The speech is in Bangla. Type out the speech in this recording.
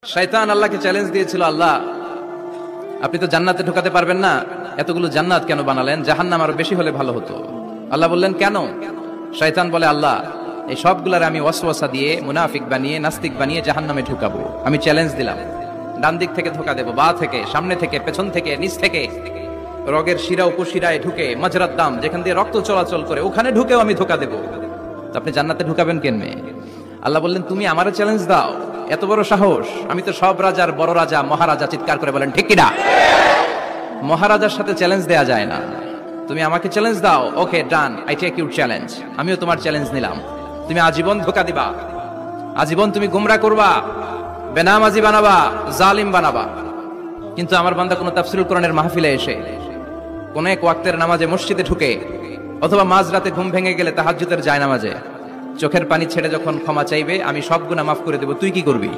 শয়তান আল্লাহকে চ্যালেঞ্জ দিয়েছিল, আল্লাহ আপনি তো জান্নাতে ঢোকাতে পারবেন না, এতগুলো জান্নাত কেন বানালেন? জাহান্নাম আরো বেশি হলে ভালো হতো। আল্লাহ বললেন কেন? শয়তান বলে, আল্লাহ এই সবগুলার আমি ওয়াসওয়াসা দিয়ে মুনাফিক বানিয়ে নাস্তিক বানিয়ে জাহান্নামে ঢুকাবো। আমি চ্যালেঞ্জ দিলাম, ডান দিক থেকে ধোকা দেবো, বা থেকে, সামনে থেকে, পেছন থেকে, নিচ থেকে, রগের শিরা উপশিরায় ঢুকে, মাজরার দাম যেখান দিয়ে রক্ত চলাচল করে ওখানে ঢুকেও আমি ধোকা দেবো। আপনি জান্নাতে ঢুকাবেন কেমনে? আল্লাহ বললেন তুমি আমারে চ্যালেঞ্জ দাও, এত বড় সাহস? আমি তো সব রাজার বড় রাজা, মহারাজা। চিৎকার করে বলেন ঠিক কিনা? মহারাজার সাথে চ্যালেঞ্জ দেয়া যায় না। তুমি আমাকে চ্যালেঞ্জ দাও, ওকে ডান, আই টেক ইউর চ্যালেঞ্জ। আমিও তোমার চ্যালেঞ্জ নিলাম। তুমি আজীবন ধোকা দিবা, আজীবন তুমি গুমরা করবা, বেনামাজি বানাবা, জালিম বানাবা। কিন্তু আমার বান্দা কোনো তাফসীরুল কোরআনের মাহফিলে এসে কোন এক ওয়াক্তের নামাজে মসজিদে ঢুকে অথবা মাঝরাতে ঘুম ভেঙে গেলে তাহাজ্জুদের জায়নামাজে চোখের পানি ছেড়ে যখন ক্ষমা চাইবে, আমি সব গুনাহ মাফ করে দেব, তুই কি করবি?